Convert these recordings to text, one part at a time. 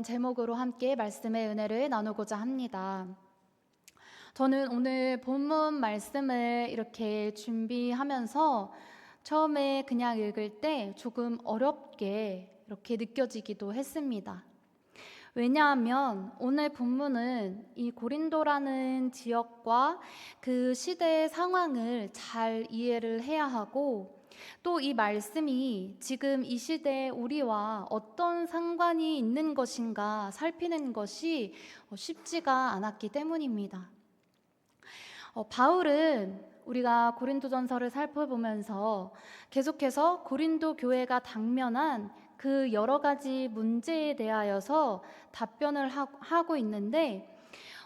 제목으로 함께 말씀의 은혜를 나누고자 합니다. 저는 오늘 본문 말씀을 이렇게 준비하면서 처음에 그냥 읽을 때 조금 어렵게 이렇게 느껴지기도 했습니다. 왜냐하면 오늘 본문은 이 고린도라는 지역과 그 시대의 상황을 잘 이해를 해야 하고, 또 이 말씀이 지금 이 시대에 우리와 어떤 상관이 있는 것인가 살피는 것이 쉽지가 않았기 때문입니다. 바울은 우리가 고린도전서를 살펴보면서 계속해서 고린도 교회가 당면한 그 여러 가지 문제에 대하여서 답변을 하고 있는데,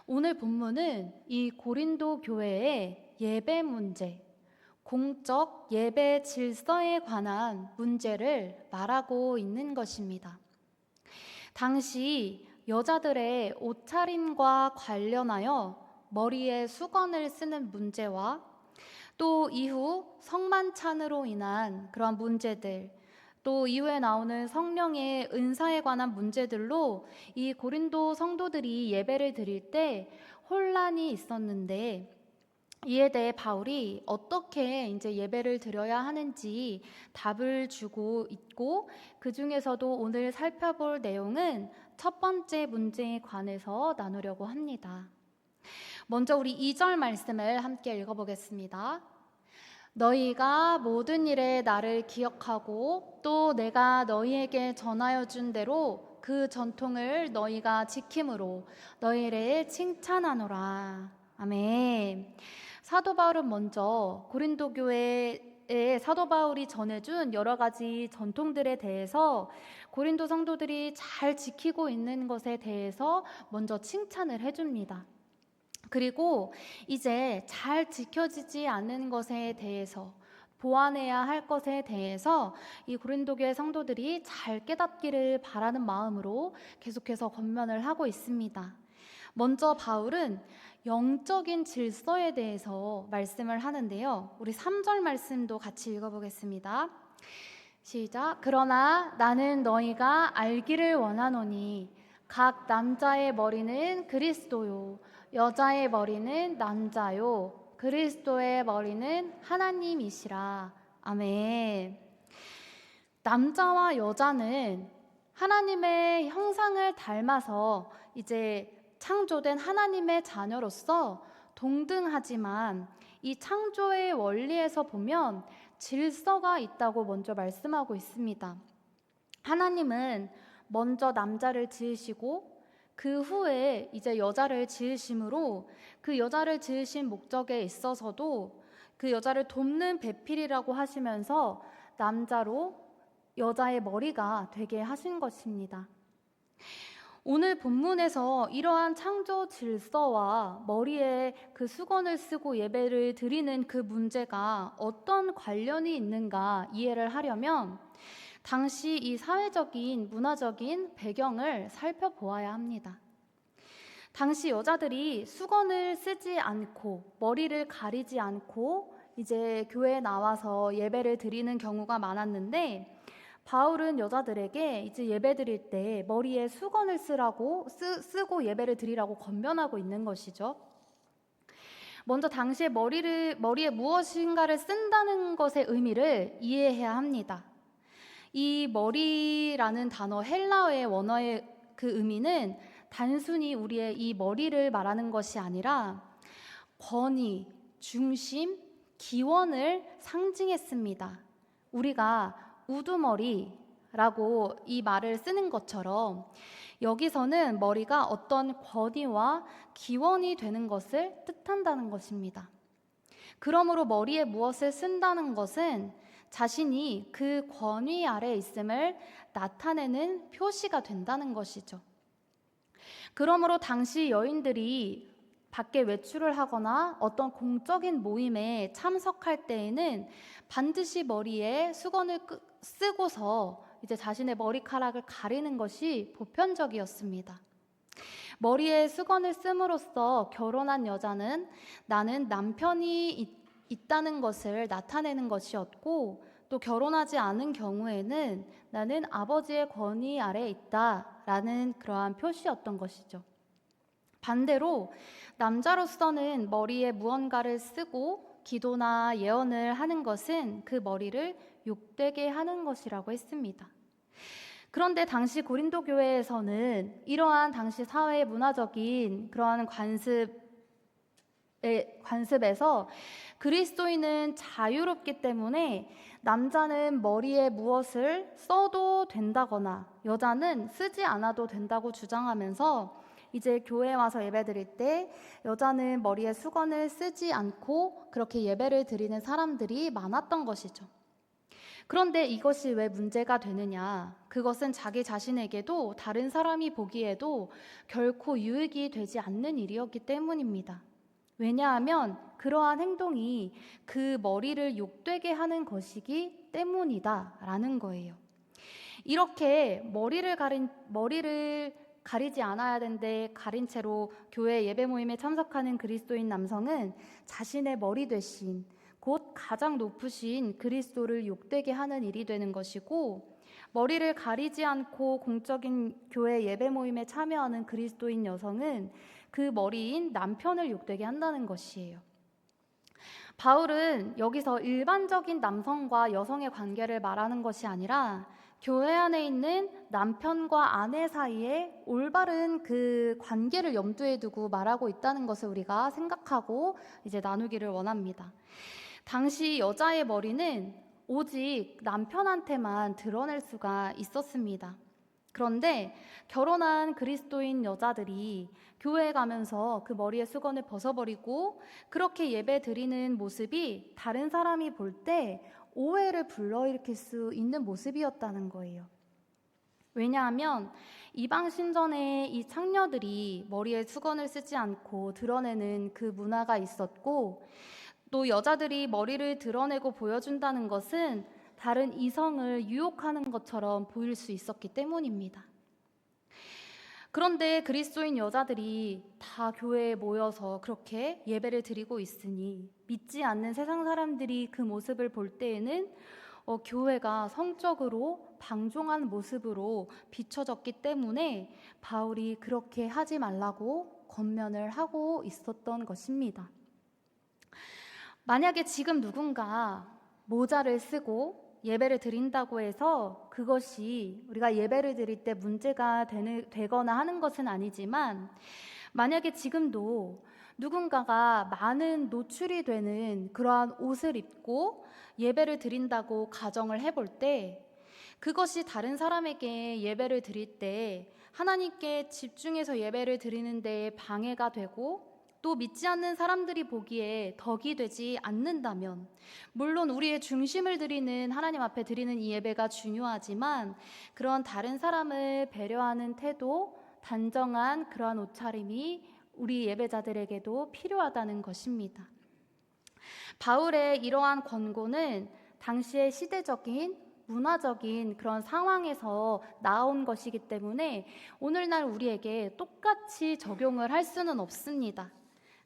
오늘 본문은 이 고린도 교회의 예배 문제, 공적 예배 질서에 관한 문제를 말하고 있는 것입니다. 당시 여자들의 옷차림과 관련하여 머리에 수건을 쓰는 문제와 또 이후 성만찬으로 인한 그런 문제들, 또 이후에 나오는 성령의 은사에 관한 문제들로 이 고린도 성도들이 예배를 드릴 때 혼란이 있었는데, 이에 대해 바울이 어떻게 이제 예배를 드려야 하는지 답을 주고 있고, 그 중에서도 오늘 살펴볼 내용은 첫 번째 문제에 관해서 나누려고 합니다. 먼저 우리 2절 말씀을 함께 읽어보겠습니다. 너희가 모든 일에 나를 기억하고 또 내가 너희에게 전하여 준 대로 그 전통을 너희가 지킴으로 너희를 칭찬하노라. 아멘. 사도 바울은 먼저 고린도 교회에 사도 바울이 전해준 여러 가지 전통들에 대해서 고린도 성도들이 잘 지키고 있는 것에 대해서 먼저 칭찬을 해줍니다. 그리고 이제 잘 지켜지지 않는 것에 대해서, 보완해야 할 것에 대해서 이 고린도 교회 성도들이 잘 깨닫기를 바라는 마음으로 계속해서 권면을 하고 있습니다. 먼저 바울은 영적인 질서에 대해서 말씀을 하는데요. 우리 3절 말씀도 같이 읽어보겠습니다. 시작. 그러나 나는 너희가 알기를 원하노니 각 남자의 머리는 그리스도요 여자의 머리는 남자요 그리스도의 머리는 하나님이시라. 아멘. 남자와 여자는 하나님의 형상을 닮아서 이제 창조된 하나님의 자녀로서 동등하지만, 이 창조의 원리에서 보면 질서가 있다고 먼저 말씀하고 있습니다. 하나님은 먼저 남자를 지으시고 그 후에 이제 여자를 지으심으로, 그 여자를 지으신 목적에 있어서도 그 여자를 돕는 배필이라고 하시면서 남자로 여자의 머리가 되게 하신 것입니다. 오늘 본문에서 이러한 창조 질서와 머리에 그 수건을 쓰고 예배를 드리는 그 문제가 어떤 관련이 있는가 이해를 하려면 당시 이 사회적인 문화적인 배경을 살펴보아야 합니다. 당시 여자들이 수건을 쓰지 않고 머리를 가리지 않고 이제 교회에 나와서 예배를 드리는 경우가 많았는데, 바울은 여자들에게 이제 예배 드릴 때 머리에 수건을 쓰고 예배를 드리라고 권면하고 있는 것이죠. 먼저 당시에 머리에 무엇인가를 쓴다는 것의 의미를 이해해야 합니다. 이 머리라는 단어, 헬라어의 원어의 그 의미는 단순히 우리의 이 머리를 말하는 것이 아니라 권위, 중심, 기원을 상징했습니다. 우리가 우두머리라고 이 말을 쓰는 것처럼 여기서는 머리가 어떤 권위와 기원이 되는 것을 뜻한다는 것입니다. 그러므로 머리에 무엇을 쓴다는 것은 자신이 그 권위 아래 있음을 나타내는 표시가 된다는 것이죠. 그러므로 당시 여인들이 밖에 외출을 하거나 어떤 공적인 모임에 참석할 때에는 반드시 머리에 수건을 쓰고서 이제 자신의 머리카락을 가리는 것이 보편적이었습니다. 머리에 수건을 씀으로써 결혼한 여자는 나는 남편이 있다는 것을 나타내는 것이었고, 또 결혼하지 않은 경우에는 나는 아버지의 권위 아래에 있다라는 그러한 표시였던 것이죠. 반대로 남자로서는 머리에 무언가를 쓰고 기도나 예언을 하는 것은 그 머리를 욕되게 하는 것이라고 했습니다. 그런데 당시 고린도 교회에서는 이러한 당시 사회의 문화적인 그러한 관습에서 그리스도인은 자유롭기 때문에 남자는 머리에 무엇을 써도 된다거나 여자는 쓰지 않아도 된다고 주장하면서 이제 교회에 와서 예배드릴 때 여자는 머리에 수건을 쓰지 않고 그렇게 예배를 드리는 사람들이 많았던 것이죠. 그런데 이것이 왜 문제가 되느냐? 그것은 자기 자신에게도 다른 사람이 보기에도 결코 유익이 되지 않는 일이었기 때문입니다. 왜냐하면 그러한 행동이 그 머리를 욕되게 하는 것이기 때문이다라는 거예요. 이렇게 머리를 가리지 않아야 되는데 가린 채로 교회 예배 모임에 참석하는 그리스도인 남성은 자신의 머리 대신 곧 가장 높으신 그리스도를 욕되게 하는 일이 되는 것이고, 머리를 가리지 않고 공적인 교회 예배 모임에 참여하는 그리스도인 여성은 그 머리인 남편을 욕되게 한다는 것이에요. 바울은 여기서 일반적인 남성과 여성의 관계를 말하는 것이 아니라 교회 안에 있는 남편과 아내 사이에 올바른 그 관계를 염두에 두고 말하고 있다는 것을 우리가 생각하고 이제 나누기를 원합니다. 당시 여자의 머리는 오직 남편한테만 드러낼 수가 있었습니다. 그런데 결혼한 그리스도인 여자들이 교회에 가면서 그 머리에 수건을 벗어버리고 그렇게 예배 드리는 모습이 다른 사람이 볼 때 오해를 불러일으킬 수 있는 모습이었다는 거예요. 왜냐하면 이방 신전에 이 창녀들이 머리에 수건을 쓰지 않고 드러내는 그 문화가 있었고, 또 여자들이 머리를 드러내고 보여준다는 것은 다른 이성을 유혹하는 것처럼 보일 수 있었기 때문입니다. 그런데 그리스도인 여자들이 다 교회에 모여서 그렇게 예배를 드리고 있으니 믿지 않는 세상 사람들이 그 모습을 볼 때에는 교회가 성적으로 방종한 모습으로 비춰졌기 때문에 바울이 그렇게 하지 말라고 권면을 하고 있었던 것입니다. 만약에 지금 누군가 모자를 쓰고 예배를 드린다고 해서 그것이 우리가 예배를 드릴 때 문제가 되거나 하는 것은 아니지만, 만약에 지금도 누군가가 많은 노출이 되는 그러한 옷을 입고 예배를 드린다고 가정을 해볼 때 그것이 다른 사람에게 예배를 드릴 때 하나님께 집중해서 예배를 드리는 데에 방해가 되고 또 믿지 않는 사람들이 보기에 덕이 되지 않는다면, 물론 우리의 중심을 드리는 하나님 앞에 드리는 이 예배가 중요하지만 그런 다른 사람을 배려하는 태도, 단정한 그러한 옷차림이 우리 예배자들에게도 필요하다는 것입니다. 바울의 이러한 권고는 당시의 시대적인 문화적인 그런 상황에서 나온 것이기 때문에 오늘날 우리에게 똑같이 적용을 할 수는 없습니다.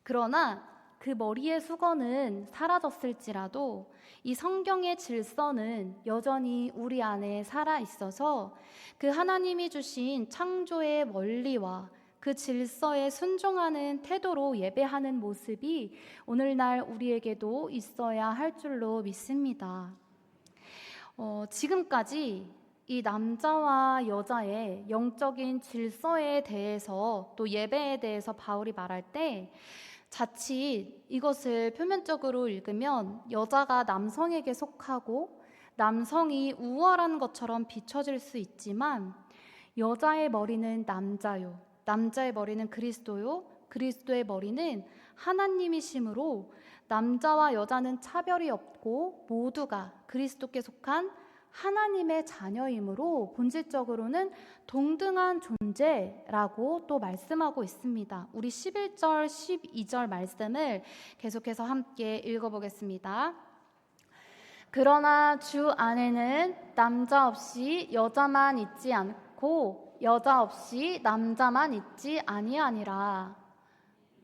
그러나 그 머리의 수건은 사라졌을지라도 이 성경의 질서는 여전히 우리 안에 살아 있어서 그 하나님이 주신 창조의 원리와 그 질서에 순종하는 태도로 예배하는 모습이 오늘날 우리에게도 있어야 할 줄로 믿습니다. 지금까지 이 남자와 여자의 영적인 질서에 대해서 또 예배에 대해서 바울이 말할 때 자칫 이것을 표면적으로 읽으면 여자가 남성에게 속하고 남성이 우월한 것처럼 비춰질 수 있지만, 여자의 머리는 남자요, 남자의 머리는 그리스도요, 그리스도의 머리는 하나님이시므로 남자와 여자는 차별이 없고 모두가 그리스도께 속한 하나님의 자녀이므로 본질적으로는 동등한 존재라고 또 말씀하고 있습니다. 우리 11절, 12절 말씀을 계속해서 함께 읽어보겠습니다. 그러나 주 안에는 남자 없이 여자만 있지 않고 여자 없이 남자만 있지 아니하니라.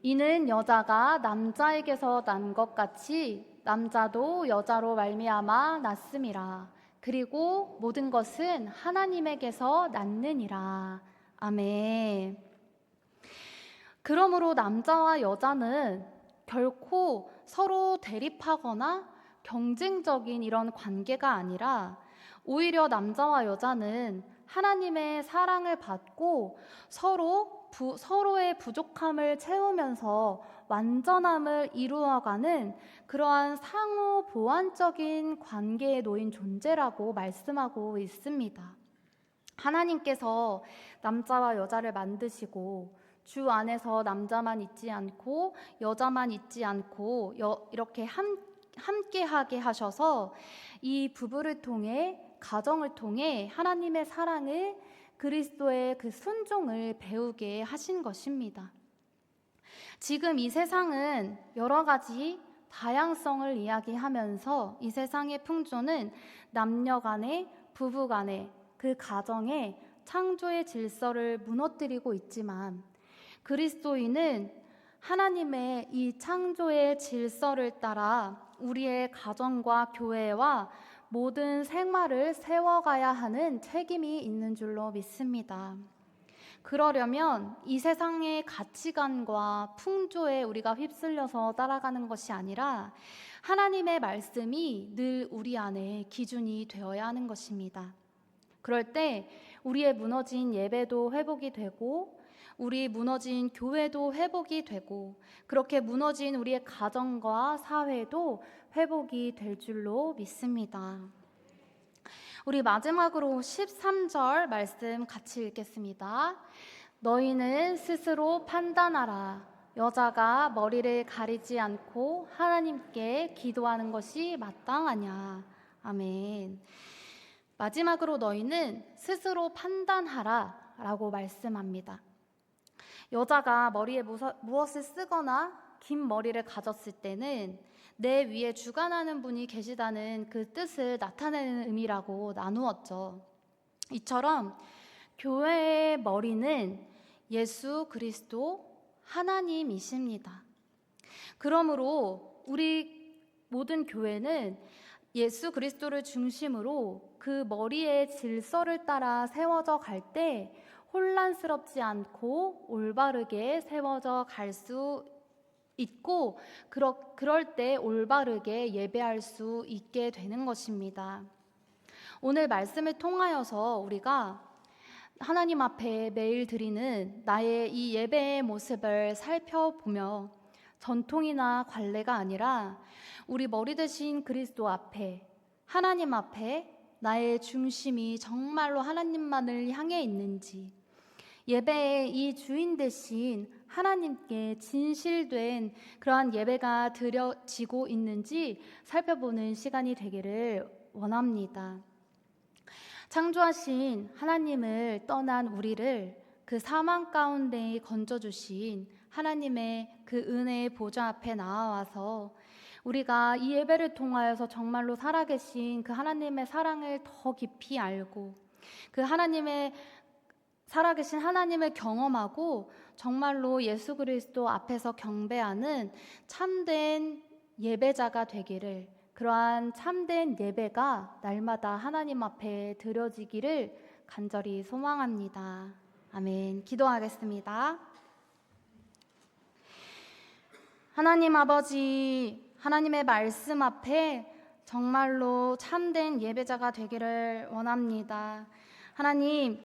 이는 여자가 남자에게서 난 것 같이 남자도 여자로 말미암아 났음이라. 그리고 모든 것은 하나님에게서 났느니라. 아멘. 그러므로 남자와 여자는 결코 서로 대립하거나 경쟁적인 이런 관계가 아니라 오히려 남자와 여자는 하나님의 사랑을 받고 서로의 부족함을 채우면서 완전함을 이루어가는 그러한 상호 보완적인 관계에 놓인 존재라고 말씀하고 있습니다. 하나님께서 남자와 여자를 만드시고 주 안에서 남자만 있지 않고 여자만 있지 않고 이렇게 함께하게 하셔서 이 부부를 통해 가정을 통해 하나님의 사랑을 그리스도의 그 순종을 배우게 하신 것입니다. 지금 이 세상은 여러 가지 다양성을 이야기하면서 이 세상의 풍조는 남녀 간에 부부 간에 그 가정의 창조의 질서를 무너뜨리고 있지만 그리스도인은 하나님의 이 창조의 질서를 따라 우리의 가정과 교회와 모든 생활을 세워가야 하는 책임이 있는 줄로 믿습니다. 그러려면 이 세상의 가치관과 풍조에 우리가 휩쓸려서 따라가는 것이 아니라 하나님의 말씀이 늘 우리 안에 기준이 되어야 하는 것입니다. 그럴 때 우리의 무너진 예배도 회복이 되고 우리 무너진 교회도 회복이 되고 그렇게 무너진 우리의 가정과 사회도 회복이 될 줄로 믿습니다. 우리 마지막으로 13절 말씀 같이 읽겠습니다. 너희는 스스로 판단하라. 여자가 머리를 가리지 않고 하나님께 기도하는 것이 마땅하냐. 아멘. 마지막으로 너희는 스스로 판단하라 라고 말씀합니다. 여자가 머리에 무엇을 쓰거나 긴 머리를 가졌을 때는 내 위에 주관하는 분이 계시다는 그 뜻을 나타내는 의미라고 나누었죠. 이처럼 교회의 머리는 예수 그리스도 하나님이십니다. 그러므로 우리 모든 교회는 예수 그리스도를 중심으로 그 머리의 질서를 따라 세워져 갈 때 혼란스럽지 않고 올바르게 세워져 갈 수 있고 그럴 때 올바르게 예배할 수 있게 되는 것입니다. 오늘 말씀을 통하여서 우리가 하나님 앞에 매일 드리는 나의 이 예배의 모습을 살펴보며 전통이나 관례가 아니라 우리 머리 대신 그리스도 앞에 하나님 앞에 나의 중심이 정말로 하나님만을 향해 있는지 예배의 이 주인 되신 하나님께 진실된 그러한 예배가 드려지고 있는지 살펴보는 시간이 되기를 원합니다. 창조하신 하나님을 떠난 우리를 그 사망 가운데 건져주신 하나님의 그 은혜의 보좌 앞에 나와서 우리가 이 예배를 통하여서 정말로 살아계신 그 하나님의 사랑을 더 깊이 알고 그 살아계신 하나님을 경험하고 정말로 예수 그리스도 앞에서 경배하는 참된 예배자가 되기를 그러한 참된 예배가 날마다 하나님 앞에 드려지기를 간절히 소망합니다. 아멘. 기도하겠습니다. 하나님 아버지, 하나님의 말씀 앞에 정말로 참된 예배자가 되기를 원합니다. 하나님,